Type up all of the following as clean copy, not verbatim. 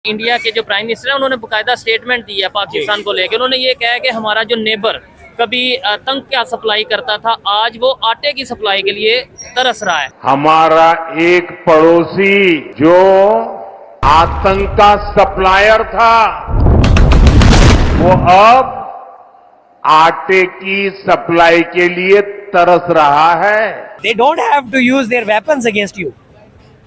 India के जो prime minister है उन्होंने बाकायदा स्टेटमेंट दी है पाकिस्तान को लेकर। उन्होंने ये कहा है कि हमारा जो नेबर कभी तंग का सप्लाई करता था, आज वो आटे की सप्लाई के लिए तरस रहा है। हमारा एक पड़ोसी जो आतंक का सप्लायर था, वो अब आटे की सप्लाई के लिए तरस रहा है। They don't have to use their weapons against you.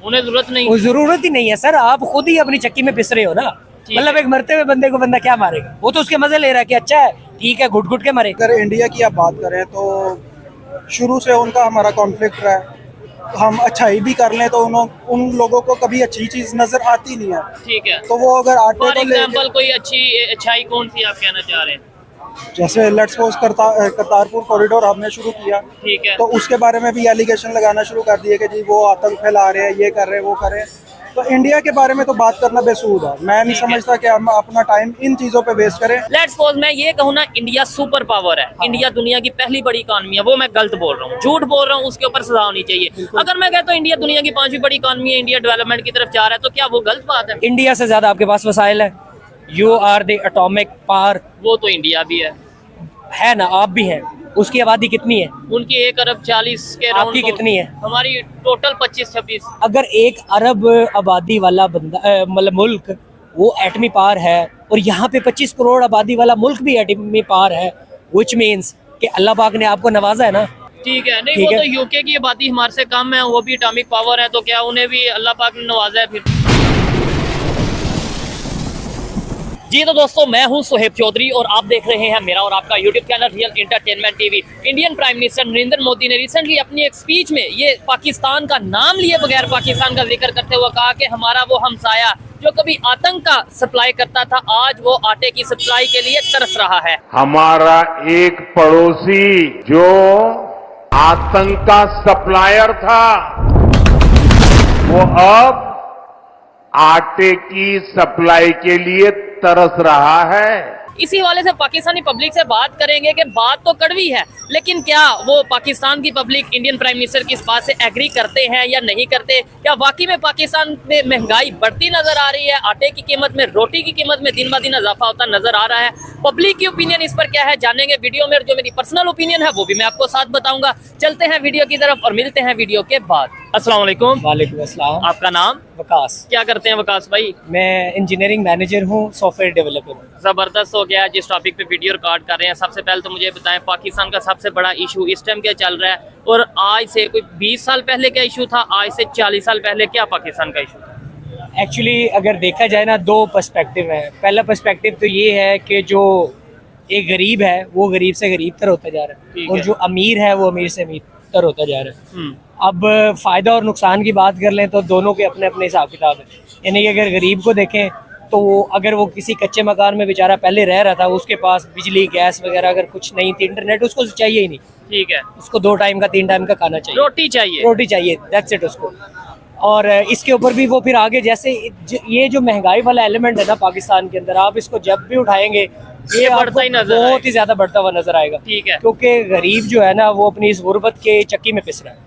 उन्हें जरूरत नहीं, वो जरूरत ही नहीं है सर, आप खुद ही अपनी चक्की में पिस रहे हो ना। मतलब एक मरते हुए बंदे को बंदा क्या मारेगा? वो तो उसके मजे ले रहा है कि अच्छा है, ठीक है, घुट घुट के मरे। अगर इंडिया की आप बात करें तो शुरू से उनका हमारा कॉन्फ्लिक्ट रहा है। हम अच्छाई भी कर लें तो उन लोगों को कभी अच्छी चीज नजर आती नहीं है। ठीक है, तो वो अगर आटे फॉर को एग्जांपल कोई अच्छाई कौन सी आप कहना चाह रहे हैं? जैसे लेट्स सपोज करतारपुर कॉरिडोर हमने शुरू किया, ठीक है, तो उसके बारे में भी एलिगेशन लगाना शुरू कर दिए कि जी वो आतंक फैला रहे हैं, ये कर रहे हैं, वो कर रहे हैं। तो इंडिया के बारे में तो बात करना बेसूद है। मैं नहीं समझता कि हम अपना टाइम इन चीजों पे वेस्ट करें। लेट्स सपोज मैं ये कहूँ ना, इंडिया सुपर पावर है, इंडिया दुनिया की पहली बड़ी इकॉनमी है, वो मैं गलत बोल रहा हूँ, झूठ बोल रहा हूँ, उसके ऊपर सजा होनी चाहिए। अगर मैं कहता हूँ इंडिया दुनिया की 5वीं बड़ी इकॉनमी है, इंडिया डेवलपमेंट की तरफ जा रहा है, तो क्या वो गलत बात है? इंडिया से ज्यादा आपके पास वसाइल है। You are the atomic power. वो तो इंडिया भी है ना, आप भी हैं। उसकी आबादी कितनी है? उनकी 1 अरब 40 के राउंड। आपकी कितनी है? हमारी टोटल 25-26। अगर 1 अरब आबादी वाला बंदा मतलब मुल्क वो एटमी पावर है, और यहाँ पे 25 करोड़ आबादी वाला मुल्क भी एटमी पावर है, व्हिच मींस कि अल्लाह पाक ने आपको नवाजा है ना। ठीक है, नहीं वो तो यूके की आबादी हमारे से कम है, वो भी एटॉमिक पावर है, तो क्या उन्हें भी अल्लाह पाक ने नवाजा है फिर? जी तो दोस्तों, मैं हूं सुहेब चौधरी और आप देख रहे हैं मेरा और आपका YouTube channel real entertainment TV. Indian prime minister Narendra Modi ने रिसेंटली अपनी एक स्पीच में ये पाकिस्तान का नाम लिए बगैर पाकिस्तान का जिक्र करते हुए कहा कि हमारा वो हमसाया जो कभी आतंक का सप्लाई करता था, आज वो आटे की सप्लाई के लिए तरस रहा है। हमारा एक पड़ोसी जो आतंक का सप्लायर था, वो अब आटे की सप्लाई के लिए तरस रहा है। इसी वाले से पाकिस्तानी पब्लिक से बात करेंगे कि बात तो कड़वी है, लेकिन क्या वो पाकिस्तान की पब्लिक इंडियन प्राइम मिनिस्टर की इस बात से एग्री करते हैं या नहीं करते? क्या वाकई में पाकिस्तान में महंगाई बढ़ती नजर आ रही है? आटे की कीमत में, रोटी की कीमत में दिन ब दिन इजाफा होता नजर आ रहा है? पब्लिक की ओपिनियन इस पर क्या है जानेंगे वीडियो में, जो मेरी पर्सनल ओपिनियन है वो भी मैं आपको साथ बताऊंगा। चलते हैं वीडियो की तरफ और मिलते हैं वीडियो के बाद। अस्सलाम वालेकुम। वालेकुम अस्सलाम। आपका नाम? वकास। क्या करते हैं वकास भाई? मैं इंजीनियरिंग मैनेजर हूँ, सॉफ्टवेयर डेवलपर। जबरदस्त हो गया। जिस टॉपिक पे वीडियो रिकॉर्ड कर रहे हैं, सबसे पहले तो मुझे बताएं पाकिस्तान का सबसे बड़ा इशू इस टाइम क्या चल रहा है, और आज से कोई 20 साल पहले क्या इशू था, आज से 40 साल पहले क्या पाकिस्तान का इशू था? एक्चुअली अगर देखा जाए ना, 2 पर्सपेक्टिव है। पहला पर्सपेक्टिव तो ये है कि जो एक गरीब है वो गरीब से गरीब तर होता जा रहा है, और जो अमीर है वो अमीर से अमीर तर होता जा रहा है। अब फायदा और नुकसान की बात कर लें तो दोनों के अपने अपने हिसाब किताब है। यानी कि अगर गरीब को देखें तो अगर वो किसी कच्चे मकान में बेचारा पहले रह रहा था, उसके पास बिजली गैस वगैरह अगर कुछ नहीं थी, इंटरनेट उसको चाहिए ही नहीं। ठीक है, उसको 2 टाइम का 3 टाइम का खाना चाहिए, रोटी चाहिए, दैट्स इट उसको। और इसके ऊपर भी वो फिर आगे जैसे ये जो महंगाई वाला एलिमेंट है ना पाकिस्तान के अंदर, आप इसको जब भी उठाएंगे ये बढ़ता ही नजर, बहुत ही ज्यादा बढ़ता हुआ नजर आएगा। ठीक है, क्योंकि गरीब जो है ना वो अपनी इस गुर्बत के चक्की में पिस रहा है।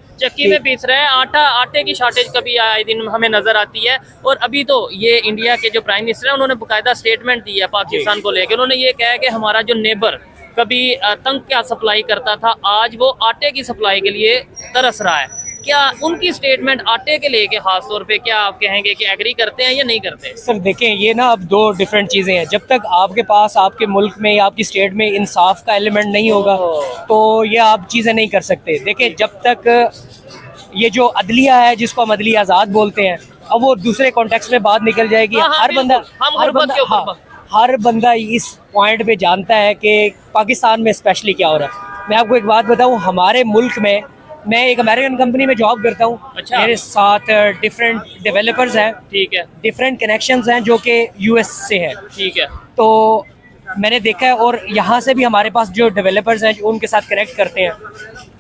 आटे की शॉर्टेज कभी आए दिन हमें नजर आती है। और अभी तो ये इंडिया के जो प्राइम मिनिस्टर है उन्होंने बाकायदा स्टेटमेंट दी है पाकिस्तान को लेकर। उन्होंने ये कहा कि हमारा जो नेबर कभी तंग का सप्लाई करता था, आज वो आटे की सप्लाई के लिए तरस रहा है। क्या उनकी स्टेटमेंट आटे के लेके खास तौर पे क्या आप कहेंगे कि एग्री करते हैं या नहीं करते? सर देखें, ये ना अब 2 डिफरेंट चीज़ें हैं। जब तक आपके पास आपके मुल्क में या आपकी स्टेट में इंसाफ का एलिमेंट नहीं होगा तो ये आप चीज़ें नहीं कर सकते। देखें, जब तक ये जो अदलिया है जिसको हम अदलिया आज़ाद बोलते हैं, अब वो दूसरे कॉन्टेक्स्ट में बात निकल जाएगी। हर बंदा इस पॉइंट पे जानता है कि पाकिस्तान में स्पेशली क्या हो रहा है। मैं आपको एक बात बताऊँ, हमारे मुल्क में, मैं एक अमेरिकन कंपनी में जॉब करता हूँ। अच्छा। मेरे साथ डिफरेंट डेवलपर्स हैं। ठीक है, डिफरेंट कनेक्शंस हैं जो कि यूएस से हैं। ठीक है, तो मैंने देखा है, और यहाँ से भी हमारे पास जो डेवलपर्स हैं जो उनके साथ कनेक्ट करते हैं,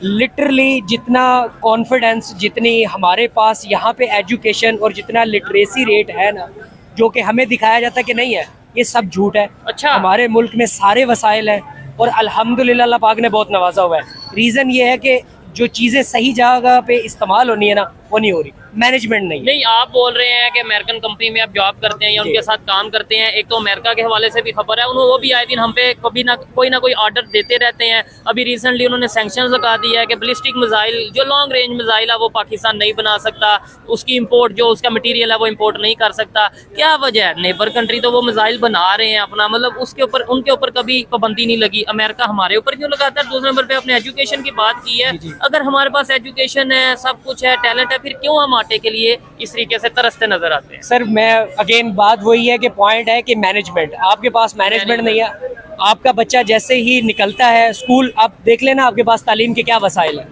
लिटरली जितना कॉन्फिडेंस, जितनी हमारे पास यहाँ पे एजुकेशन और जितना लिटरेसी रेट है ना, जो कि हमें दिखाया जाता है कि नहीं है, ये सब झूठ है। अच्छा, हमारे मुल्क में सारे वसाइल हैं और अल्हम्दुलिल्लाह अल्लाह पाक ने बहुत नवाजा हुआ है। रीज़न ये है कि जो चीज़ें सही जगह पे इस्तेमाल होनी है ना, वो नहीं हो रही, मैनेजमेंट नहीं है। नहीं, आप बोल रहे हैं कि अमेरिकन कंपनी में आप जॉब करते हैं या उनके साथ काम करते हैं, एक तो अमेरिका के हवाले से भी खबर है, उन्होंने वो भी आए दिन हम पे कभी ना कोई ऑर्डर देते रहते हैं। अभी रिसेंटली उन्होंने सैंक्शंस लगा दिया है कि बैलिस्टिक मिसाइल जो लॉन्ग रेंज मिसाइल है वो पाकिस्तान नहीं बना सकता, उसकी इंपोर्ट जो उसका मटीरियल है वो इंपोर्ट नहीं कर सकता। क्या वजह है? नेबर कंट्री तो वो मिसाइल बना रहे हैं अपना, मतलब उसके ऊपर उनके ऊपर कभी पाबंदी नहीं लगी। अमेरिका हमारे ऊपर क्यों लगाता है? दूसरे नंबर पे आपने एजुकेशन की बात की है, अगर हमारे पास एजुकेशन है, सब कुछ है, टैलेंट है, फिर क्यों हम आटे के लिए इस तरीके से तरसते नजर आते हैं? सर मैं अगेन बात वही है कि पॉइंट है कि मैनेजमेंट, आपके पास मैनेजमेंट नहीं है। आपका बच्चा जैसे ही निकलता है स्कूल, आप देख लेना आपके पास तालीम के क्या वसाइल है।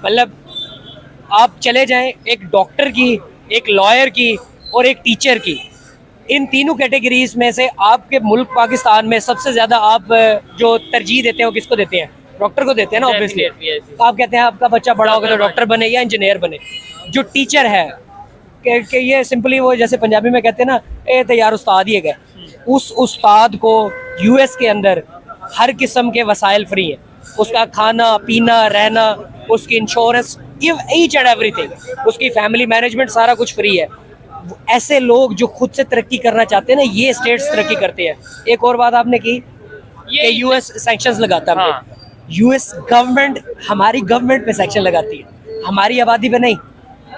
मतलब आप चले जाएं एक डॉक्टर की, एक लॉयर की और एक टीचर की, इन तीनों कैटेगरीज में से आपके मुल्क पाकिस्तान में सबसे ज्यादा आप जो तरजीह देते हो किसको देते हैं? डॉक्टर को देते हैं ना ऑब्वियसली। आप कहते हैं आपका बच्चा बड़ा होगा तो डॉक्टर बने या इंजीनियर बने। जो टीचर है कि ये सिंपली वो जैसे पंजाबी में कहते हैं ना, ए तो यार उस्ताद ही है, उस उस्ताद को यूएस के अंदर हर किस्म के वसाइल फ्री है, उसका खाना पीना रहना, उसकी इंश्योरेंस, ईच एंड एवरीथिंग, उसकी फैमिली मैनेजमेंट, सारा कुछ फ्री है। ऐसे लोग जो खुद से तरक्की करना चाहते हैं ना, ये स्टेट्स तरक्की करते हैं। एक और बात आपने की कि यूएस सैंक्शंस लगाता है। यूएस गवर्नमेंट हमारी गवर्नमेंट पे सैंक्शन लगाती है, हमारी आबादी पे नहीं।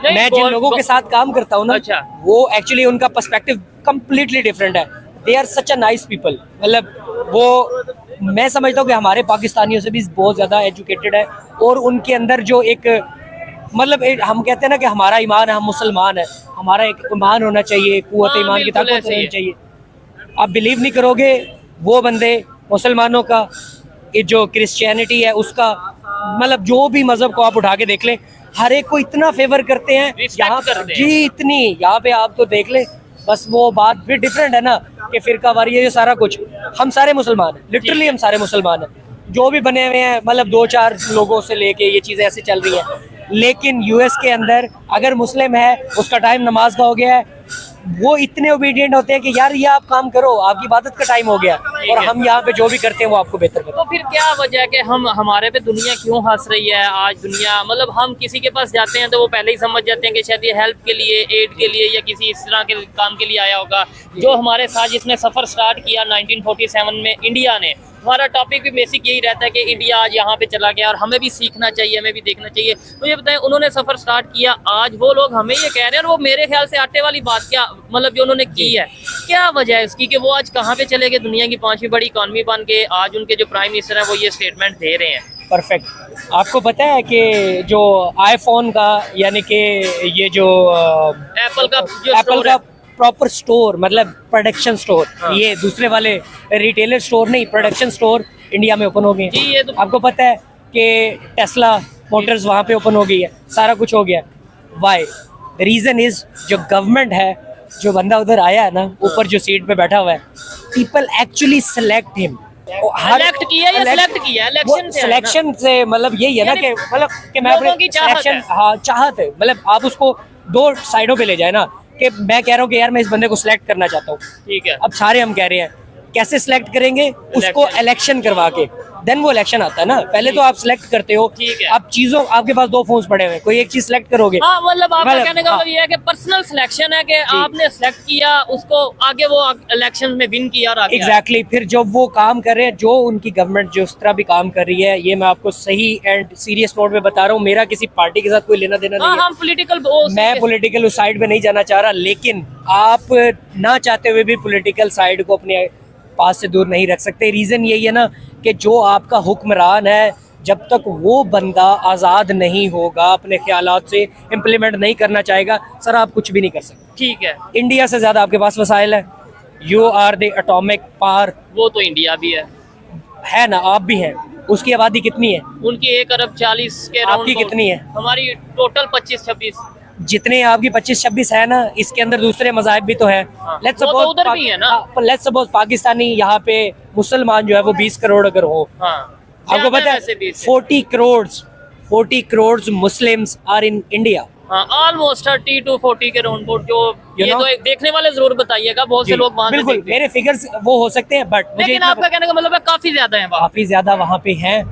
मैं जिन लोगों के साथ काम करता हूँ ना, वो एक्चुअली उनका पर्सपेक्टिव कम्प्लीटली डिफरेंट है। They are such a nice people. मतलब वो, मैं समझता हूँ कि हमारे पाकिस्तानियों से भी बहुत ज़्यादा एजुकेटेड है, और उनके अंदर जो एक मतलब हम कहते हैं ना कि हमारा ईमान है, हम मुसलमान है, हमारा एक ईमान होना चाहिए, कुव्वत ईमान की ताकत होनी चाहिए। आप बिलीव नहीं करोगे, वो बंदे मुसलमानों का, जो क्रिश्चियनिटी है उसका, मतलब जो भी मजहब को आप उठा के देख लें, हर एक को इतना फेवर करते हैं यहाँ पर जी, इतनी यहाँ पे आप तो देख ले। बस वो बात भी डिफरेंट है ना कि फिरका वारी है, ये सारा कुछ, हम सारे मुसलमान हैं, लिटरली हम सारे मुसलमान हैं, जो भी बने हुए हैं, मतलब 2-4 लोगों से लेके ये चीज़ें ऐसे चल रही हैं। लेकिन यूएस के अंदर अगर मुस्लिम है, उसका टाइम नमाज का हो गया है, वो इतने ओबीडियंट होते हैं कि यार ये आप काम करो, आपकी इबादत का टाइम हो गया, और हम यहाँ पे जो भी करते हैं वो आपको बेहतर करते हैं। तो फिर क्या वजह है कि हमारे पे दुनिया क्यों हंस रही है आज? दुनिया मतलब हम किसी के पास जाते हैं तो वो पहले ही समझ जाते हैं कि शायद ये हेल्प के लिए, एड के लिए या किसी इस तरह के काम के लिए आया होगा। जो हमारे साथ जिसने सफ़र स्टार्ट किया 1947 में इंडिया ने, हमारा टॉपिक भी बेसिक यही रहता है कि इंडिया आज यहाँ पे चला गया और हमें भी सीखना चाहिए, हमें भी देखना चाहिए। तो ये बताएं, उन्होंने सफ़र स्टार्ट किया, आज वो लोग हमें ये कह रहे हैं, और वो मेरे ख्याल से आटे वाली बात, क्या मतलब जो उन्होंने की है, क्या वजह है इसकी कि वो आज कहाँ पे चले गए? दुनिया की 5वीं बड़ी इकॉनमी बन के आज उनके जो प्राइम मिनिस्टर हैं वो ये स्टेटमेंट दे रहे हैं। परफेक्ट। आपको पता है कि जो आईफोन का, यानी कि ये जो एप्पल का प्रॉपर स्टोर, मतलब प्रोडक्शन स्टोर, ये दूसरे वाले रिटेलर स्टोर नहीं, प्रोडक्शन स्टोर इंडिया में ओपन हो गए। ये तो आपको पता है कि टेस्ला मोटर्स वहाँ पे ओपन हो गई है, सारा कुछ हो गया। वाई? द रीज़न इज जो गवर्नमेंट है, जो बंदा उधर आया है ना, ऊपर जो सीट पे बैठा हुआ है, people actually select him. Select किया या सेलेक्ट किया? इलेक्शन से, सिलेक्शन से मतलब यही है ना कि मतलब कि मैं अपने सिलेक्शन, हाँ चाहत है, मतलब आप उसको 2 साइडों पे ले जाए ना, कि मैं कह रहा हूँ कि यार मैं इस बंदे को सिलेक्ट करना चाहता हूँ, ठीक है। अब सारे हम कह रहे हैं कैसे सिलेक्ट करेंगे? उसको इलेक्शन करवा के, देन वो इलेक्शन आता है ना। पहले तो आप सिलेक्ट करते हो, ठीक है। आप चीजों, आपके पास 2 फोन्स पड़े हुए, कोई एक चीज सिलेक्ट करोगे। हाँ, मतलब आपका कहने का मतलब ये है कि पर्सनल सिलेक्शन है कि आपने सिलेक्ट किया उसको, आगे वो इलेक्शन में विन किया और आगे एग्जैक्टली। फिर जब वो काम कर रहे हैं, जो उनकी गवर्नमेंट जो उस तरह भी काम कर रही है, ये मैं आपको सही एंड सीरियस नोट में बता रहा हूँ, मेरा किसी पार्टी के साथ कोई लेना देना नहीं है। हम पॉलिटिकल, मैं पॉलिटिकल उस साइड पे नहीं जाना चाह रहा, लेकिन आप ना चाहते हुए भी पॉलिटिकल साइड को अपने पास से दूर नहीं रख सकते। रीज़न यही है ना कि जो आपका हुक्मरान है, जब तक वो बंदा आज़ाद नहीं होगा, अपने ख्यालात से इम्प्लीमेंट नहीं करना चाहेगा, सर आप कुछ भी नहीं कर सकते। ठीक है। इंडिया से ज़्यादा आपके पास वसाइल है, you are the atomic power. वो तो इंडिया भी है ना, आप भी हैं। उसकी आबादी कितनी है? उनकी 1 अरब 40 के। आपकी कितनी है? हमारी टोटल 25-26। जितने आपकी 25-26 है ना, इसके अंदर दूसरे मज़ाहिब भी तो है। लेट्स सपोज उधर भी है ना, लेट्स सपोज पाकिस्तानी यहाँ पे मुसलमान जो है वो 20 करोड़ अगर हो, आपको पता है 40 crore Muslims are in India. Almost 30 to 40 के राउंड जो ये तो एक देखने वाले जरूर बताइएगा, बहुत से लोग वहाँ से बिल्कुल मेरे फिगर्स वो हो सकते हैं, बट लेकिन आपका कहने का मतलब है काफी ज्यादा है, काफी ज्यादा वहाँ पे हैं।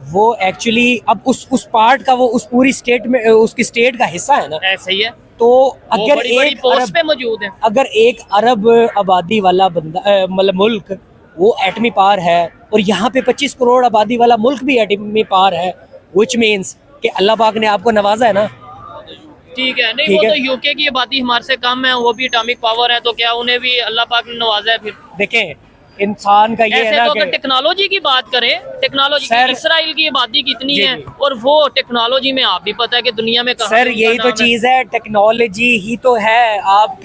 वो एक्चुअली अब उस पार्ट का, वो उस पूरी स्टेट में उसकी स्टेट का हिस्सा है ना, ऐसा ही है, तो वो अगर बड़ी बड़ी एक पोस्ट पे मौजूद है। अगर 1 अरब आबादी वाला बंदा मतलब मुल्क वो एटमी पावर है, और यहाँ पे 25 करोड़ आबादी वाला मुल्क भी एटमी पावर है, व्हिच मीन्स कि अल्लाह पाक ने आपको नवाजा है ना। ठीक है, नहीं ठीक वो है। तो यूके की आबादी हमारे से कम है, वो भी एटॉमिक पावर है, तो क्या उन्हें भी अल्लाह पाक ने नवाजा है? फिर देखें, इंसान का ये है ऐसे ना तो कि अगर टेक्नोलॉजी की बात करें, टेक्नोलॉजी सर, की, इसराइल की आबादी कितनी जी, है, जी। और वो टेक्नोलॉजी में आप भी पता है कि दुनिया में कहाँ सर पे उनका यही तो नाम है। चीज है, टेक्नोलॉजी ही तो है। आप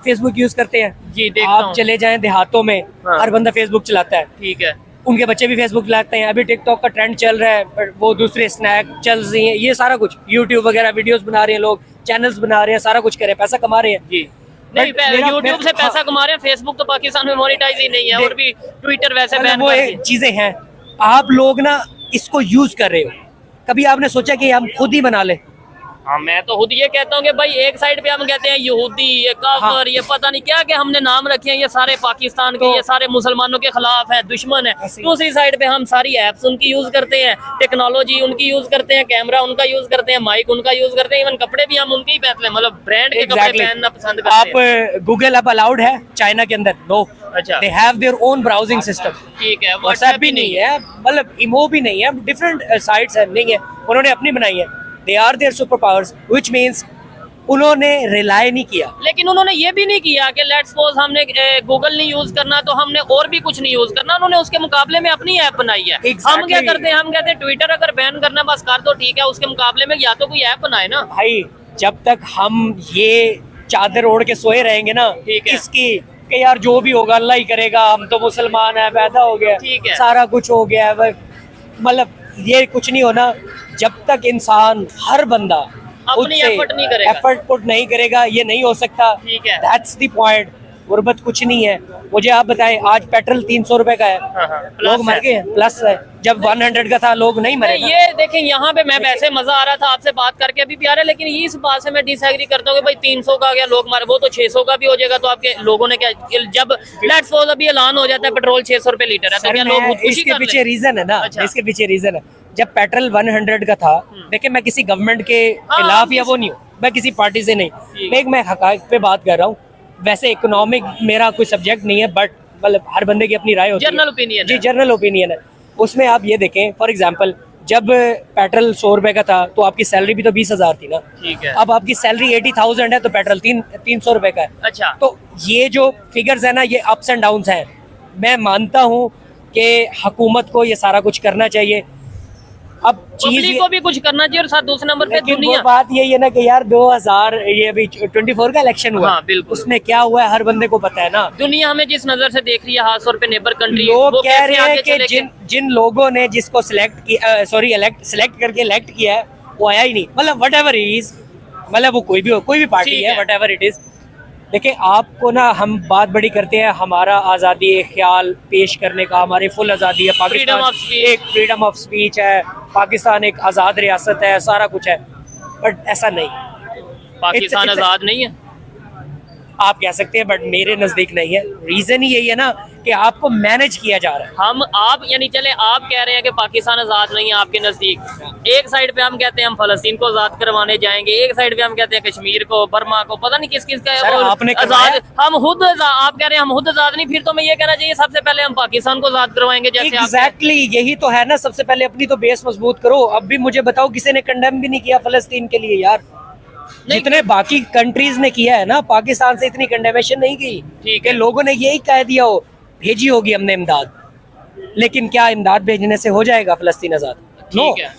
फेसबुक यूज करते हैं? जी, देखता आप हूँ। चले जाएं देहातों में, हाँ। हर बंदा फेसबुक चलाता है, ठीक है, उनके बच्चे भी फेसबुक चलाते हैं। अभी टिकटॉक का ट्रेंड चल रहा है, but वो दूसरे स्नैक चल रही हैं, ये सारा कुछ यूट्यूब वगैरह वीडियोस बना रहे हैं, लोग चैनल्स बना रहे हैं, सारा कुछ कर रहे हैं, पैसा कमा रहे हैं। जी। नहीं, मेरा- यूट्यूब से पैसा हाँ। कमा रहे हैं, फेसबुक तो पाकिस्तान में मोनेटाइज ही नहीं है, और भी ट्विटर वैसे मतलब बैन वो कर एक दिए। चीजें हैं, आप लोग ना इसको यूज कर रहे हो। कभी आपने सोचा कि हम खुद ही बना ले? हाँ, मैं तो खुद ये कहता हूँ कि भाई एक साइड पे हम कहते हैं यहूदी, ये काफर, हाँ। ये पता नहीं क्या क्या हमने नाम रखे हैं, ये सारे पाकिस्तान के, तो- ये सारे मुसलमानों के खिलाफ है, दुश्मन है। ऐसे ही। दूसरी साइड पे हम सारी एप्स उनकी यूज करते हैं, टेक्नोलॉजी उनकी यूज करते हैं, कैमरा उनका यूज करते हैं, माइक उनका यूज करते हैं, इवन कपड़े भी हम उनके ही पहनते हैं, मतलब ब्रांड के कपड़े Exactly. पहनना पसंद करते हैं। आप गूगल अब अलाउड है चाइना के अंदर? नो। अच्छा। They have their own browsing system. ठीक है, व्हाट्सएप भी नहीं है, मतलब इमो भी नहीं है, डिफरेंट साइट्स है, नहीं है, उन्होंने अपनी बनाई है। They are their super powers, which means उन्होंने रिलाई नहीं किया। लेकिन उन्होंने ये भी नहीं किया कि लेट्स सपोज हमने गूगल नहीं यूज करना तो हमने और भी कुछ नहीं यूज करना, उन्होंने उसके मुकाबले में अपनी ऐप बनाई है। हम क्या करते हैं, हम कहते हैं ट्विटर अगर बैन करना बस कर दो, ठीक है, उसके मुकाबले में या तो कोई ऐप बनाए ना। भाई जब तक हम ये चादर ओढ़ के सोए रहेंगे ना ठीक है। इसकी कि यार जो भी होगा अल्लाह ही करेगा, हम तो मुसलमान है, पैदा हो गया, ठीक है। सारा कुछ हो गया है, मतलब ये कुछ नहीं होना जब तक इंसान, हर बंदा अपनी effort नहीं करेगा। एफर्ट पुट नहीं करेगा, ये नहीं हो सकता। ठीक है। That's the point. गुर्बत कुछ नहीं है। मुझे आप बताएं, आज पेट्रोल 300 रुपए का है, हाँ, लोग मर गए हैं, प्लस है। जब 100 का था लोग नहीं मरे ना। ये देखें, यहाँ पे मैं वैसे मजा आ रहा था आपसे बात करके अभी प्यारे, लेकिन ये इस बात से मैं डिसएग्री करता हूँ कि भाई 300 का क्या लोग मारे, वो तो 600 का भी हो जाएगा, तो आपके लोगों ने क्या, जब लेट्स सपोज अभी ऐलान हो जाता है पेट्रोल 600 रुपए लीटर है, तो सर, क्या लोग मैं खुदकुशी इसके कर पीछे लें? रीजन है ना, अच्छा। इसके पीछे रीजन है। जब पेट्रोल 100 का था, देखिए मैं किसी गवर्नमेंट के खिलाफ या वो नहीं हूँ, मैं किसी पार्टी से नहीं, मैं हकायक पे बात कर रहा हूँ। वैसे इकोनॉमिक मेरा कोई सब्जेक्ट नहीं है, बट मतलब हर बंदे की अपनी राय होती है, जनरल ओपिनियन जी है। जनरल ओपिनियन है। उसमें आप ये देखें, फॉर एग्जांपल जब पेट्रोल 100 रुपए का था तो आपकी सैलरी भी तो 20,000 थी ना। ठीक है। अब आपकी सैलरी 80,000 है तो पेट्रोल 300 रुपए का है। अच्छा, तो ये जो फिगर्स है ना, ये अप्स एंड डाउन्स हैं। मैं मानता हूँ कि हुकूमत को ये सारा कुछ करना चाहिए। अब चीज पब्लिक को भी कुछ करना चाहिए, और साथ दूसरे नंबर पे लेकिन वो दुनिया। बात यही है ना कि यार 2000 ये अभी 24 का इलेक्शन हुआ, हाँ, बिल्कुल। उसमें क्या हुआ है हर बंदे को पता है ना। दुनिया हमें जिस नजर से देख रही है, खास तौर पे नेबर कंट्री, लोग वो कह कैसे रहे आगे हैं कि चलेंगे? जिन लोगों ने जिसको सिलेक्ट करके इलेक्ट किया है वो आया ही नहीं। मतलब वट एवर इज, मतलब वो कोई भी पार्टी ठीक है, है। What ever it is. देखिए आपको ना, हम बात बड़ी करते हैं, हमारा आज़ादी ख्याल पेश करने का, हमारी फुल आज़ादी है, Freedom of पाकिस्तान speech। एक फ्रीडम ऑफ स्पीच है, पाकिस्तान एक आज़ाद रियासत है, सारा कुछ है, बट ऐसा नहीं। पाकिस्तान it's- आजाद नहीं है। आप कह सकते हैं, बट मेरे नज़दीक नहीं है। रीज़न ही यही है ना कि आपको मैनेज किया जा रहा है। आप यानी चले आप कह रहे हैं कि पाकिस्तान आजाद नहीं है आपके नजदीक, एक साइड पे हम कहते हैं हम फलस्तीन को आजाद करवाने जाएंगे, एक साइड पे हम कहते हैं कश्मीर को, बर्मा को, पता नहीं किस किस का है सर, वो आपने आजाद। हम खुद आप कह रहे हैं हम खुद आजाद नहीं, फिर तो मैं ये कहना चाहिए सबसे पहले हम पाकिस्तान को आजाद करवाएंगे, जैसे आप एग्जैक्टली यही तो है ना। सबसे पहले अपनी तो बेस मजबूत करो। अब भी मुझे बताओ, किसी ने कंडेम भी नहीं किया फलस्तीन के लिए यार। जितने बाकी कंट्रीज ने किया है ना, पाकिस्तान से इतनी कंडेमेशन नहीं की। ठीक है, है। लोगों ने यही कह दिया हो, भेजी होगी हमने इमदाद, लेकिन क्या इमदाद भेजने से हो जाएगा फलस्तीन आजाद? नो। ठीक है।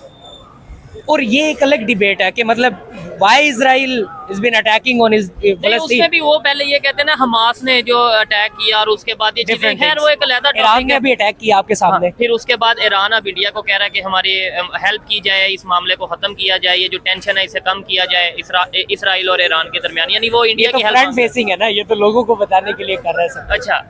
और ये एक अलग डिबेट है कि मतलब why Israel is been attacking on नहीं, उसमें फलस्तीन। भी वो पहले ये कहते हैं ना हमास ने जो अटैक किया, और उसके बाद ये चीजें, खैर वो एक अलग ईरान टॉपिक ने है। भी अटैक किया आपके सामने। हाँ, फिर उसके बाद ईरान अब इंडिया को कह रहा है कि हमारी हेल्प की जाए, इस मामले को खत्म किया जाए, ये जो टेंशन है इसे कम किया जाए इसराइल और ईरान के दरमियान, यानी वो ये इंडिया तो की फ्रंट हेल्प। फेसिंग है ना, ये तो लोगों को बताने के लिए कर रहे हैं सब। अच्छा,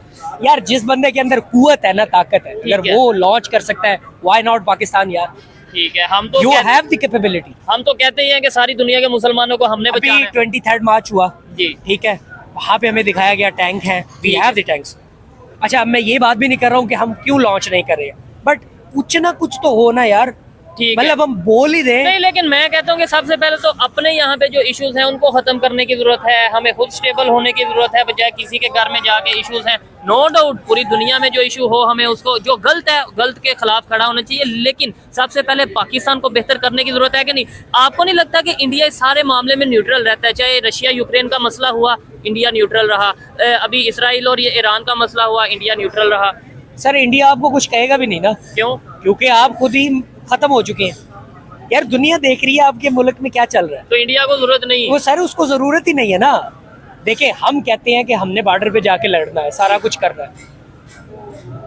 यार जिस बंदे के अंदर कुवत है ना, ताकत है, ठीक अगर है। वो लॉन्च कर सकता है, व्हाई नॉट पाकिस्तान यार? ठीक है। हम तो यू हैव द कैपेबिलिटी। हम तो कहते ही हैं कि सारी दुनिया के मुसलमानों को हमने अभी बचाना है। 23 मार्च हुआ, जी, ठीक है, वहां पे हमें दिखाया गया टैंक है, वी ठीक हैव द टैंक्स। अच्छा, अब मैं ये बात भी नहीं कर रहा हूँ कि हम क्यों लॉन्च नहीं कर रहे हैं, बट कुछ ना कुछ तो हो ना यार। ठीक है। मतलब हम बोल ही दें। नहीं, लेकिन मैं कहता हूँ कि सबसे पहले तो अपने यहाँ पे जो इश्यूज हैं उनको खत्म करने की जरूरत है, हमें खुद स्टेबल होने की जरूरत है, बजाय किसी के घर में जाके इश्यूज हैं। नो डाउट पूरी दुनिया में जो इशू हो हमें उसको, जो गलत है गलत के खिलाफ खड़ा होना चाहिए, लेकिन सबसे पहले पाकिस्तान को बेहतर करने की जरूरत है कि नहीं? आपको नहीं लगता कि इंडिया इस सारे मामले में न्यूट्रल रहता है? चाहे रशिया यूक्रेन का मसला हुआ, इंडिया न्यूट्रल रहा, अभी इसराइल और ये ईरान का मसला हुआ, इंडिया न्यूट्रल रहा। सर इंडिया आपको कुछ कहेगा भी नहीं ना, क्यों? क्योंकि आप खुद ही खत्म हो चुके हैं यार। दुनिया देख रही है आपके मुल्क में क्या चल रहा है। तो इंडिया को जरूरत नहीं? वो सर उसको जरूरत ही नहीं है ना। देखिए हम कहते हैं कि हमने बॉर्डर पे जाके लड़ना है, सारा कुछ करना है,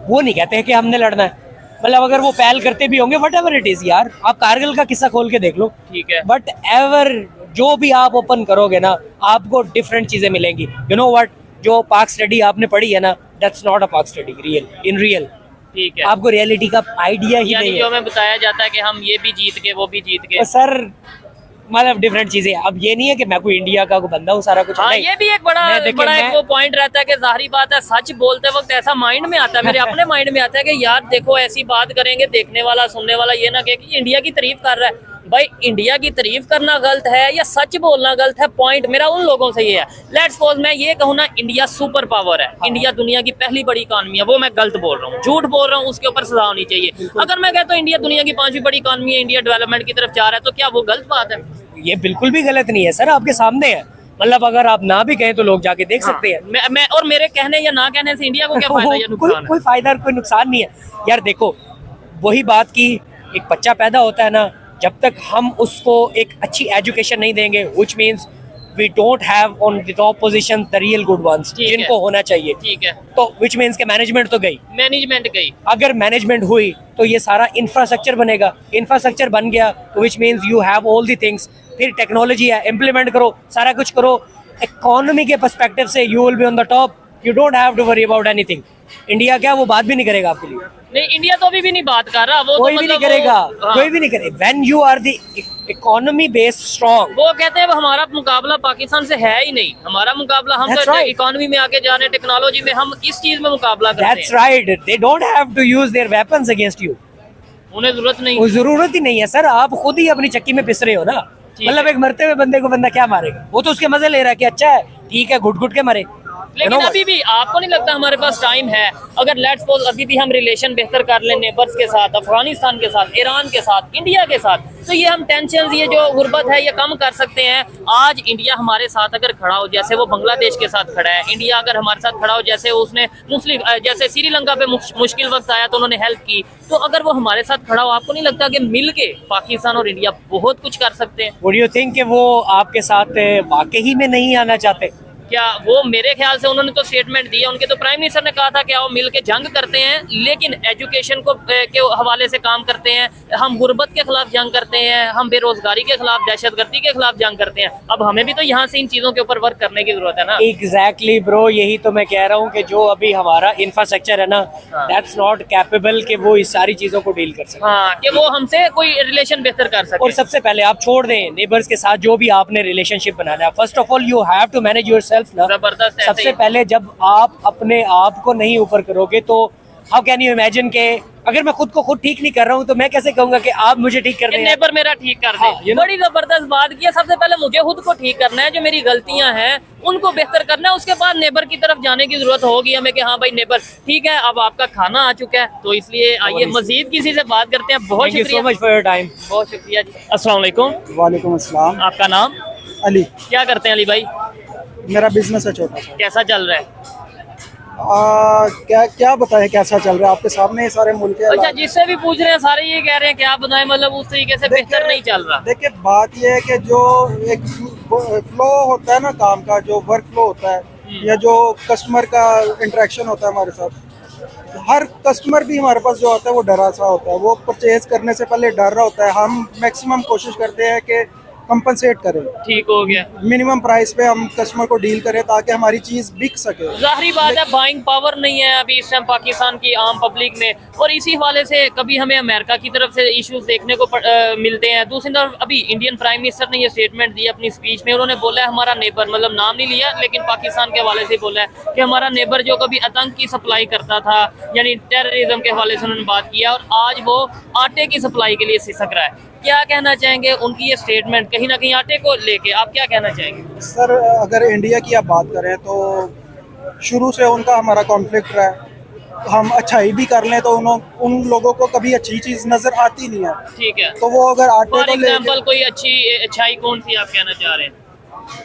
वो नहीं कहते हैं कि हमने लड़ना है। मतलब अगर वो पहल करते भी होंगे वट एवर इट इज यार, आप कारगिल का किस्सा खोल के देख लो। ठीक है। बट एवर जो भी आप ओपन करोगे ना, आपको डिफरेंट चीजें मिलेंगी। यू नो व्हाट, जो पाक स्टडी आपने पढ़ी है ना, दैट्स नॉट अ पाक स्टडी रियल इन रियल। ठीक है। आपको रियलिटी का आइडिया ही यानी नहीं जो है। हमें बताया जाता है कि हम ये भी जीत गए वो भी जीत गए। तो सर मतलब डिफरेंट चीजें। अब ये नहीं है कि मैं कोई इंडिया का कोई बंदा हूँ सारा कुछ। हाँ, नहीं। ये भी एक बड़ा एक वो पॉइंट रहता है कि जाहिर बात है सच बोलते वक्त ऐसा माइंड में आता है, मेरे अपने माइंड में आता है कि यार देखो ऐसी बात करेंगे, देखने वाला सुनने वाला ये ना कहे कि इंडिया की तारीफ कर रहा है। भाई इंडिया की तारीफ करना गलत है या सच बोलना गलत है? पॉइंट मेरा उन लोगों से ये है। लेट्स सपोज मैं ये कहूँ ना, इंडिया सुपर पावर है, इंडिया दुनिया की पहली बड़ी इकॉनमी है, वो मैं गलत बोल रहा हूँ, झूठ बोल रहा हूँ, उसके ऊपर सजा होनी चाहिए। अगर मैं कहता हूँ इंडिया दुनिया की 5वीं बड़ी इकॉनमी है, इंडिया डेवलपमेंट की तरफ जा रहा है, तो क्या वो गलत बात है? ये बिल्कुल भी गलत नहीं है सर, आपके सामने है। मतलब अगर आप ना भी कहें तो लोग जाके देख सकते हैं। मैं और मेरे कहने या ना कहने से इंडिया को क्या फायदा या नुकसान? कोई फायदा और कोई नुकसान नहीं है यार। देखो वही बात की, एक बच्चा पैदा होता है ना, जब तक हम उसको एक अच्छी एजुकेशन नहीं देंगे, which means we don't have on the top position the real good ones जिनको होना चाहिए। ठीक है। तो व्हिच मींस के मैनेजमेंट तो गई, मैनेजमेंट गई। अगर मैनेजमेंट हुई तो ये सारा इंफ्रास्ट्रक्चर बनेगा, इंफ्रास्ट्रक्चर बन गया तो which means you have all the things. फिर टेक्नोलॉजी है, इम्प्लीमेंट करो, सारा कुछ करो। इकोनॉमी के पर्सपेक्टिव से you will be on the top, you don't have to worry about anything. India क्या वो बात भी नहीं करेगा आपके लिए? नहीं, इंडिया तो अभी भी नहीं बात कर रहा, वो कोई तो भी नहीं मतलब करेगा, हाँ। कोई भी नहीं करेगा। When you are the economy based strong, वो कहते हैं हमारा मुकाबला पाकिस्तान से है ही नहीं, हमारा मुकाबला हम That's तो right. इकोनॉमी में आगे जा रहे हैं, टेक्नोलॉजी में, हम इस चीज में मुकाबला करते दैट्स हैं। Right, they don't have to use their weapons against you. उन्हें जरूरत नहीं। वो जरूरत ही नहीं है सर, आप खुद ही अपनी चक्की में पिस रहे हो ना। मतलब एक मरते हुए बंदे को बंदा क्या मारेगा? वो तो उसके मजे ले रहा है कि अच्छा है, ठीक है, घुट घुट के मरे। लेकिन अभी भी आपको नहीं लगता हमारे पास टाइम है? अगर लेट्स सपोज अभी भी हम रिलेशन बेहतर कर लें नेबर्स के साथ, अफगानिस्तान के साथ, ईरान के साथ, इंडिया के साथ, तो ये हम टेंशन, ये जो गुर्बत है, ये कम कर सकते हैं। आज इंडिया हमारे साथ अगर खड़ा हो, जैसे वो बांग्लादेश के साथ खड़ा है, इंडिया अगर हमारे साथ खड़ा हो, जैसे उसने मुस्लिम, जैसे श्रीलंका पे मुश्किल वक्त आया तो उन्होंने हेल्प की, तो अगर वो हमारे साथ खड़ा हो, आपको नहीं लगता कि मिल के पाकिस्तान और इंडिया बहुत कुछ कर सकते हैं? व्हाट डू यू थिंक कि वो आपके साथ वाकई में नहीं आना चाहते? क्या वो, मेरे ख्याल से उन्होंने तो स्टेटमेंट दिया, उनके तो प्राइम मिनिस्टर ने कहा था कि आओ मिल के जंग करते हैं, लेकिन एजुकेशन को के हवाले से काम करते हैं, हम गुर्बत के खिलाफ जंग करते हैं, हम बेरोजगारी के खिलाफ, दहशतगर्दी के खिलाफ जंग करते हैं। अब हमें भी तो यहाँ से इन चीजों के ऊपर वर्क करने की जरूरत है ना। एग्जैक्टली ब्रो, यही तो मैं कह रहा हूँ कि जो अभी हमारा इंफ्रास्ट्रक्चर है ना, दैट्स नॉट कैपेबल कि वो इस सारी चीजों को डील कर सके। हाँ, कि वो हमसे कोई रिलेशन बेहतर कर सके। और सबसे पहले आप छोड़ दें नेबर्स के साथ जो भी आपने रिलेशनशिप बनाना है, first of all you have to manage yourself ना। जबरदस्त। सबसे पहले जब आप अपने आप को नहीं ऊपर करोगे तो हाउ कैन यू इमेजिन के अगर मैं खुद को खुद ठीक नहीं कर रहा हूँ तो मैं कैसे कहूंगा कि आप मुझे ठीक कर दें? नेबर मेरा ठीक कर दे। हाँ, बड़ी जबरदस्त बात की है। सबसे पहले मुझे खुद को ठीक करना है, जो मेरी गलतियां हैं उनको बेहतर करना है, उसके बाद नेबर की तरफ जाने की जरूरत होगी हमें कि हाँ भाई नेबर ठीक है, अब आपका खाना आ चुका है, तो इसलिए आइए मजीद किसी से बात करते हैं। बहुत Thank you शुक्रिया, so much for your time. बहुत शुक्रिया जी। अस्सलाम वालेकुम। वालेकुम अस्सलाम। आपका नाम? अली। क्या करते हैं अली भाई? मेरा बिजनेस है छोटा सा। कैसा चल रहा है? क्या क्या बताएं कैसा चल रहा है, आपके सामने ही सारे मुल्क के अच्छा, हालात। जिससे भी पूछ रहे हैं सारे ये कह रहे हैं कि आप बताएं, मतलब उस तरीके से बेहतर नहीं चल रहा। देखिए बात ये है कि जो एक फ्लो होता है ना काम का, जो वर्क फ्लो होता है या जो कस्टमर का इंटरेक्शन होता है हमारे साथ, हर कस्टमर भी हमारे पास जो होता है वो डरा सा होता है, वो परचेज करने से पहले डर रहा होता है। हम मैक्सिमम कोशिश करते हैं कि कंपनसेट करें, ठीक हो गया। मिनिमम प्राइस पे हम कस्टमर को डील करें ताकि हमारी चीज़ बिक सके। जाहिर बात है बाइंग पावर नहीं है अभी इस टाइम पाकिस्तान की आम पब्लिक में, और इसी हवाले से कभी हमें अमेरिका की तरफ से इश्यूज देखने को मिलते हैं। दूसरी तरफ अभी इंडियन प्राइम मिनिस्टर ने ये स्टेटमेंट दी अपनी स्पीच में, उन्होंने बोला है हमारा नेबर, मतलब नाम नहीं लिया लेकिन पाकिस्तान के हवाले से बोला है कि हमारा नेबर जो कभी आतंक की सप्लाई करता था, यानी टेररिज्म के हवाले से उन्होंने बात किया, और आज वो आटे की सप्लाई के लिए सिसक रहा है। क्या कहना चाहेंगे उनकी ये स्टेटमेंट कहीं ना कहीं आटे को लेके, आप क्या कहना चाहेंगे? सर अगर इंडिया की आप बात करें तो शुरू से उनका हमारा कॉन्फ्लिक्ट रहा है। हम अच्छाई भी कर लें तो उन लोगों को कभी अच्छी चीज़ नज़र आती नहीं है। ठीक है, तो वो अगर आटे फॉर को एग्जाम्पल कोई अच्छाई कौन सी आप कहना चाह रहे हैं?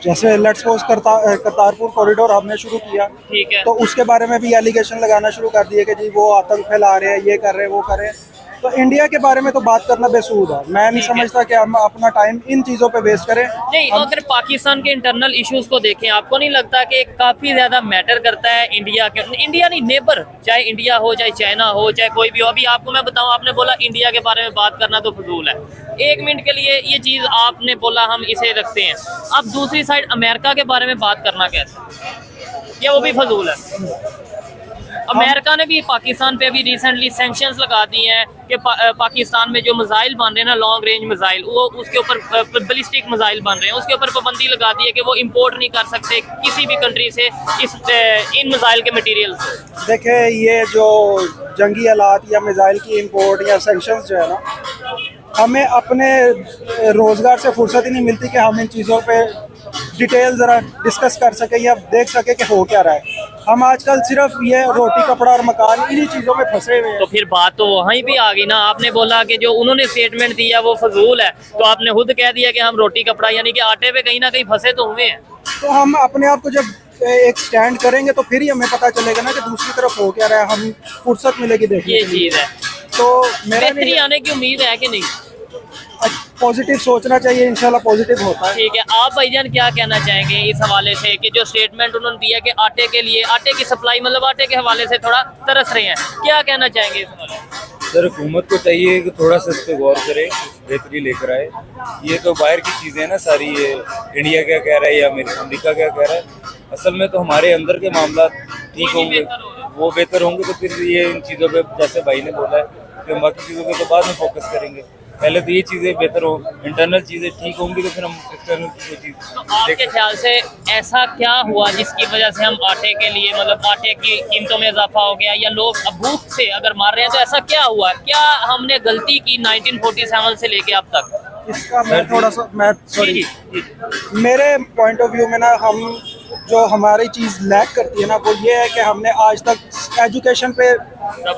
जैसे लेट्स सपोज करतारपुर कॉरिडोर हमने शुरू किया, ठीक है, तो उसके बारे में भी एलिगेशन लगाना शुरू कर दिए कि जी वो आतंक फैला रहे हैं, ये कर रहे हैं, वो कर रहे हैं। तो इंडिया के बारे में तो बात करना बेसूद है। मैं नहीं समझता कि हम अपना टाइम इन चीज़ों पे वेस्ट करें। नहीं, अगर पाकिस्तान के इंटरनल इश्यूज को देखें, आपको नहीं लगता कि काफी ज्यादा मैटर करता है इंडिया के, इंडिया नहीं नेबर, चाहे इंडिया हो चाहे चाइना हो चाहे कोई भी हो। अभी आपको मैं बताऊं, आपने बोला इंडिया के बारे में बात करना तो फजूल है। एक मिनट के लिए ये चीज आपने बोला हम इसे रखते हैं, अब दूसरी साइड अमेरिका के बारे में बात करना कैसे, क्या वो भी फजूल है? अमेरिका ने भी पाकिस्तान पे अभी रिसेंटली सैंक्शंस लगा दिए हैं कि पाकिस्तान में जो मिसाइल बन रहे हैं ना, लॉन्ग रेंज मिसाइल, वो उसके ऊपर बैलिस्टिक मिसाइल बन रहे हैं, उसके ऊपर पाबंदी लगा दी है कि वो इंपोर्ट नहीं कर सकते किसी भी कंट्री से इन मिसाइल के मटेरियल। देखिए ये जो जंगी हालात या मिसाइल की इंपोर्ट या सैंक्शंस जो है ना, हमें अपने रोज़गार से फुर्सत ही नहीं मिलती कि हम इन चीज़ों पे डिटेल ज़रा डिस्कस कर सके या देख सके कि हो क्या रहा है। हम आजकल सिर्फ ये रोटी कपड़ा और मकान इन्हीं चीज़ों में फंसे हुए हैं। तो फिर बात तो वहीं भी आ गई ना, आपने बोला कि जो उन्होंने स्टेटमेंट दिया वो फजूल है, तो आपने खुद कह दिया कि हम रोटी कपड़ा यानी कि आटे पे कहीं ना कहीं फंसे तो हुए हैं। तो हम अपने आप को जब एक स्टैंड करेंगे तो फिर ही हमें पता चलेगा ना कि दूसरी तरफ हो क्या रहा है, हम फुर्सत मिलेगी देखने ये के लिए। चीज़ है, तो मेरा बेहतरी आने की उम्मीद है कि नहीं? पॉजिटिव सोचना चाहिए, इंशाल्लाह पॉजिटिव होता है। ठीक है, आप भाईजान क्या कहना चाहेंगे इस हवाले से कि जो स्टेटमेंट उन्होंने दिया कि आटे के लिए, आटे की सप्लाई, मतलब आटे के हवाले से थोड़ा तरस रहे हैं, क्या कहना चाहेंगे इस हवाले? सर हुकूमत को चाहिए कि थोड़ा सा इस पर गौर करे, बेहतरी लेकर आए। ये तो बाहर की चीज़ें हैं ना सारी, ये इंडिया क्या कह रहा है या अमेरिका क्या कह रहा है, असल में तो हमारे अंदर के मामला ठीक होंगे, वो बेहतर होंगे। तो फिर ये इन चीज़ों पे जैसे भाई ने बोला है कि हम बाकी चीज़ों पे तो बाद में फोकस करेंगे, पहले तो ये चीज़ें बेहतर हो, इंटरनल चीज़ें ठीक होंगी तो फिर हम एक्सटर्नल की चीज़। तो आपके ख्याल से ऐसा क्या हुआ जिसकी वजह से हम आटे के लिए, मतलब आटे की कीमतों में इजाफा हो गया, या लोग अब भूख से अगर मार रहे हैं, तो ऐसा क्या हुआ? क्या हमने गलती की 1947 से लेके अब तक? इसका मैं थोड़ा सा सॉरी मेरे पॉइंट ऑफ व्यू में ना, हम जो हमारी चीज़ लैक करती है ना, वो ये है कि हमने आज तक एजुकेशन पे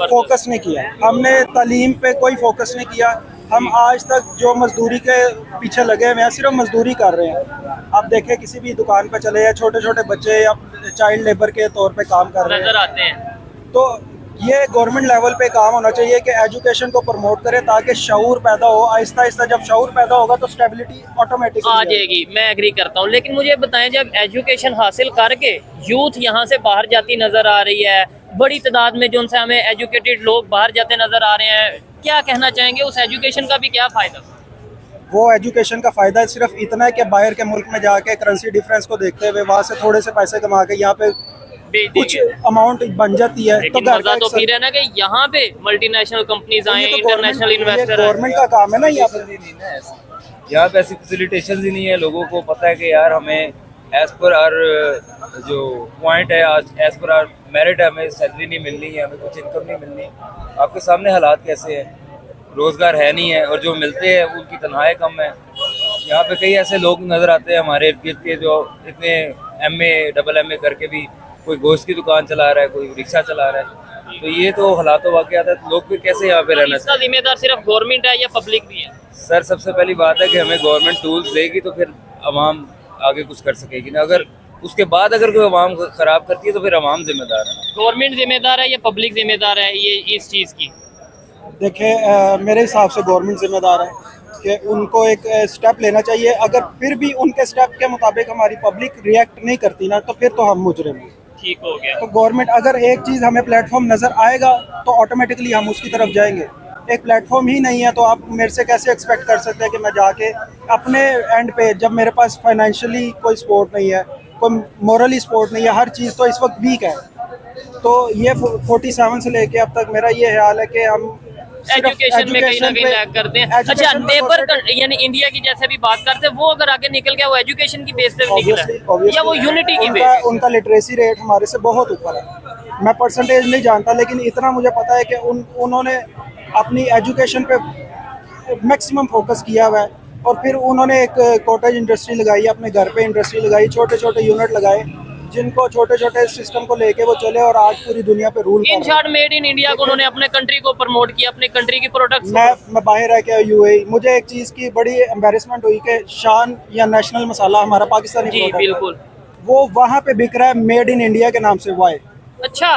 फोकस नहीं किया, हमने तालीम पे कोई फोकस नहीं किया। हम आज तक जो मजदूरी के पीछे लगे हुए हैं, सिर्फ मजदूरी कर रहे हैं। आप देखें किसी भी दुकान पे चले, या छोटे छोटे बच्चे या चाइल्ड लेबर के तौर पे काम कर रहे हैं, नजर आते हैं। तो ये गवर्नमेंट लेवल पे काम होना चाहिए कि एजुकेशन को प्रमोट करे ताकि शऊर पैदा हो। आहिस्ता आहिस्ता जब शऊर पैदा होगा तो स्टेबिलिटी ऑटोमेटिक आ जाएगी, मैं एग्री करता हूँ। लेकिन मुझे बताएं, जब एजुकेशन हासिल करके यूथ यहाँ से बाहर जाती नज़र आ रही है, बड़ी तादाद में जो उनसे हमें एजुकेटेड लोग बाहर जाते नज़र आ रहे हैं, क्या कहना चाहेंगे उस एजुकेशन का भी क्या फ़ायदा? वो एजुकेशन का फ़ायदा सिर्फ इतना है कि बाहर के मुल्क में जाके करेंसी डिफरेंस को देखते हुए वहाँ से थोड़े से पैसे कमा के यहाँ पे कुछ अमाउंट बन जाती है। तो मजा तो फिर है ना कि यहाँ पे मल्टीनेशनल कंपनीज आए, इंटरनेशनल इन्वेस्टर, गवर्नमेंट का काम है ना। यहाँ पे ऐसी फैसिलिटेशन ही नहीं है। लोगों को पता है कि यार हमें एज पर आर जो पॉइंट है, एज पर आर मेरिट है, हमें सैलरी नहीं मिलनी है, हमें कुछ इनकम नहीं मिलनी। आपके सामने हालात कैसे हैं, रोज़गार है नहीं है, और जो मिलते हैं उनकी तनख्वाहें कम है। यहाँ पे कई ऐसे लोग नज़र आते हैं हमारे इर्द गिर्द के जो इतने MA डबल MA करके भी कोई गोश्त की दुकान चला रहा है, कोई रिक्शा चला रहा है। तो ये तो हालात वाक़यात है, लोग भी कैसे यहाँ पे रहना इसका जिम्मेदार सिर्फ गवर्नमेंट है या पब्लिक भी है? सर सबसे पहली बात है कि हमें गवर्नमेंट टूल्स देगी तो फिर आवाम आगे कुछ कर सकेगी ना। अगर उसके बाद अगर कोई आवाम ख़राब करती है तो फिर आवाम जिम्मेदार है। गवर्नमेंट जिम्मेदार है या पब्लिक जिम्मेदार है ये इस चीज़ की? देखिए मेरे हिसाब से गवर्नमेंट जिम्मेदार है कि उनको एक स्टेप लेना चाहिए। अगर फिर भी उनके स्टेप के मुताबिक हमारी पब्लिक रिएक्ट नहीं करती ना, तो फिर तो हम मुजरिम हैं। ठीक हो गया। तो गवर्नमेंट अगर एक चीज़ हमें प्लेटफॉर्म नज़र आएगा तो ऑटोमेटिकली हम उसकी तरफ जाएंगे। एक प्लेटफॉर्म ही नहीं है, तो आप मेरे से कैसे एक्सपेक्ट कर सकते हैं कि मैं जाके अपने एंड पे, जब मेरे पास फाइनेंशियली कोई सपोर्ट नहीं है, कोई मोरली सपोर्ट नहीं है, हर चीज़ तो इस वक्त वीक है। तो ये 47 से लेके अब तक मेरा ये ख्याल है कि हम एजुकेशन में कहीं ना कहीं लैग करते हैं। अच्छा, नेबर यानी इंडिया की जैसे भी बात करते हैं, वो अगर आगे निकल गया, वो एजुकेशन की बेस पे निकल रहा है या वो यूनिटी की बेस? उनका लिटरेसी रेट हमारे से बहुत ऊपर है। मैं परसेंटेज नहीं जानता, लेकिन इतना मुझे पता है कि उन्होंने अपनी एजुकेशन पे मैक्सिमम फोकस किया हुआ है। और फिर उन्होंने एक कॉटेज इंडस्ट्री लगाई, अपने घर पे इंडस्ट्री लगाई, छोटे छोटे यूनिट लगाए, जिनको छोटे छोटे सिस्टम को लेके वो चले और आज पूरी दुनिया पे rule in short made in India को उन्होंने अपने कंट्री को प्रमोट किया, अपने कंट्री की प्रोडक्ट्स। मैं बाहर रह के यूएई, मुझे एक चीज़ की बड़ी एम्बेरसमेंट हुई कि शान या नेशनल मसाला हमारा पाकिस्तानी जी प्रोडक्ट है, बिल्कुल, वो वहाँ पे बिक रहा है मेड इन इंडिया के नाम से। वाई? अच्छा,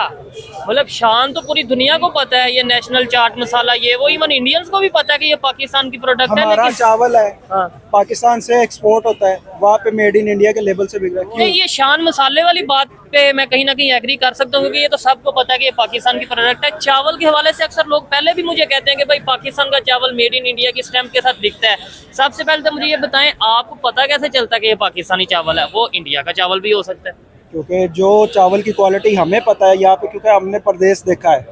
मतलब शान तो पूरी दुनिया को पता है, ये नेशनल चाट मसाला, ये वो इवन इंडियंस को भी पता है कि ये पाकिस्तान की प्रोडक्ट है। हमारा लेकिन चावल है, हाँ, पाकिस्तान से एक्सपोर्ट होता है, वहाँ पे मेड इन इंडिया के लेवल से बिक रहा है। क्यों? नहीं, ये शान मसाले वाली बात पे मैं कहीं ना कहीं एग्री कर सकता हूँ, क्योंकि ये तो सबको पता है कि ये पाकिस्तान की प्रोडक्ट है। चावल के हवाले से अक्सर लोग पहले भी मुझे कहते हैं कि भाई पाकिस्तान का चावल मेड इन इंडिया की स्टैम्प के साथ बिकता है। सबसे पहले तो मुझे ये बताएं, आपको पता कैसे चलता है कि ये पाकिस्तानी चावल है? वो इंडिया का चावल भी हो सकता है, क्योंकि जो चावल की क्वालिटी हमें पता है यहाँ पे, क्योंकि हमने प्रदेश देखा है,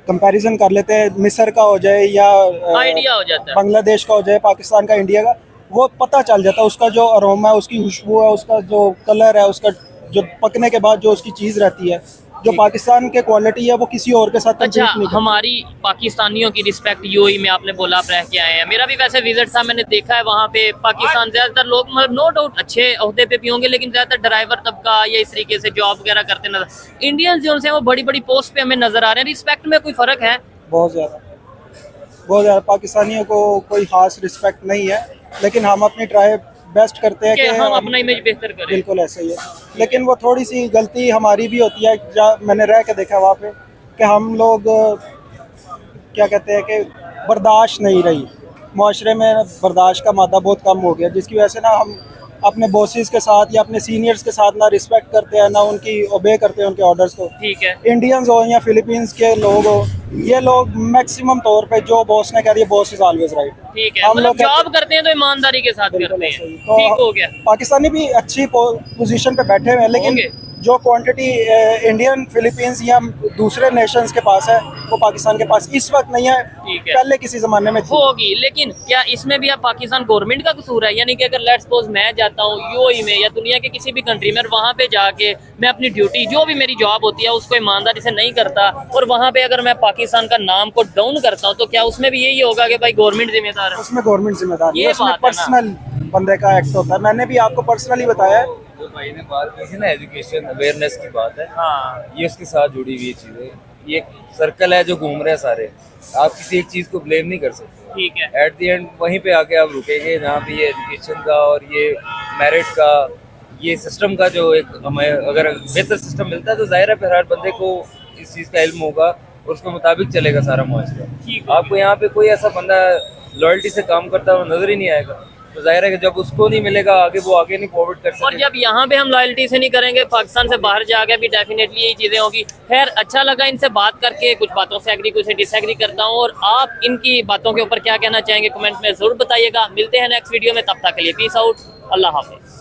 कंपैरिजन कर लेते हैं, मिस्र का हो जाए या आइडिया हो जाता है, बांग्लादेश का हो जाए, पाकिस्तान का, इंडिया का, वो पता चल जाता है। उसका जो अरोमा है, उसकी खुशबू है, उसका जो कलर है, उसका जो पकने के बाद जो उसकी चीज़ रहती है, जो पाकिस्तान के क्वालिटी है, वो किसी और के साथ अच्छा, compete नहीं करती। हमारी पाकिस्तानियों की रिस्पेक्ट यूएई में आपने बोला आप रह के आए हैं, मेरा भी वैसे विजिट था, मैंने देखा है वहाँ पे पाकिस्तान ज्यादातर लोग मतलब नो डाउट अच्छे ओहदे पे भी होंगे, लेकिन ज्यादातर ड्राइवर तबका या इस तरीके से जॉब वगैरह करते नजर। इंडियंस जो हैं वो बड़ी बड़ी पोस्ट पे हमें नजर आ रहे हैं, रिस्पेक्ट में कोई फर्क है? बहुत ज़्यादा पाकिस्तानियों को कोई खास रिस्पेक्ट नहीं है, लेकिन हम अपनी ट्राई बेस्ट करते हैं कि हम अपना इमेज बेहतर करें। बिल्कुल ऐसा ही है, लेकिन वो थोड़ी सी गलती हमारी भी होती है। जहाँ मैंने रह के देखा वहाँ पे कि हम लोग क्या कहते हैं कि बर्दाश्त नहीं रही, माशरे में बर्दाश्त का मादा बहुत कम हो गया, जिसकी वजह से ना हम अपने बॉसेस के साथ या अपने सीनियर्स के साथ ना रिस्पेक्ट करते हैं, ना उनकी ओबे करते हैं उनके ऑर्डर्स को। ठीक है, इंडियंस हो या फिलीपींस के लोग हो, ये लोग मैक्सिमम तौर पे जो बॉस ने कह दिया, बॉस इज ऑलवेज राइट। ठीक है, मतलब जॉब करते हैं तो ईमानदारी के साथ करते हैं। तो ठीक हो गया, पाकिस्तानी भी अच्छी पोजीशन पे बैठे हुए हैं, लेकिन जो क्वांटिटी इंडियन, फिलीपींस या दूसरे नेशंस के पास है, वो पाकिस्तान के पास इस वक्त नहीं है। ठीक है, पहले किसी जमाने में थी। होगी, लेकिन क्या इसमें भी आप पाकिस्तान गवर्नमेंट का कसूर है? यानी कि अगर लेट्स सपोज मैं जाता हूँ यूएई में या दुनिया के किसी भी कंट्री में, वहाँ पे जाके मैं अपनी ड्यूटी जो भी मेरी जॉब होती है उसको ईमानदारी से नहीं करता, और वहाँ पे अगर मैं पाकिस्तान का नाम को डाउन करता हूँ, तो क्या उसमें भी यही होगा कि भाई गवर्नमेंट जिम्मेदार है? उसमें गवर्नमेंट जिम्मेदार है, ये उसमें बात है ना। पर्सनल बंदे का एक्ट होता है। मैंने भी आपको पर्सनली बताया है। जो भाई ने बात की थी ना, एजुकेशन अवेयरनेस की बात है, हाँ, ये उसके साथ जुड़ी हुई चीज़ है। ये एक सर्कल है जो घूम रहे हैं सारे, आप किसी एक चीज़ को ब्लेम नहीं कर सकते। ठीक है, एट द एंड वहीं पे आके आप रुकेंगे जहाँ पे ये एजुकेशन का और ये मेरिट का, ये सिस्टम का जो एक हमें अगर बेहतर सिस्टम मिलता है, तो जाहिर है फिर हर बंदे को इस चीज़ का इल्म होगा और उसके मुताबिक चलेगा सारा मुआशरा। आपको यहाँ पे कोई ऐसा बंदा लॉयल्टी से काम करता हुआ नजर ही नहीं आएगा, तो जाहिर है कि जब उसको नहीं मिलेगा आगे, वो आगे नहीं फॉरवर्ड कर सकता। और जब यहाँ पे हम लॉयल्टी से नहीं करेंगे, पाकिस्तान से बाहर जाके भी डेफिनेटली यही चीजें होगी। खैर, अच्छा लगा इनसे बात करके, कुछ बातों से एग्री, कुछ से डिसएग्री करता हूँ, और आप इनकी बातों के ऊपर क्या कहना चाहेंगे कमेंट में जरूर बताइएगा। मिलते हैं नेक्स्ट वीडियो में, तब तक के लिए पीस आउट, अल्लाह हाफिज।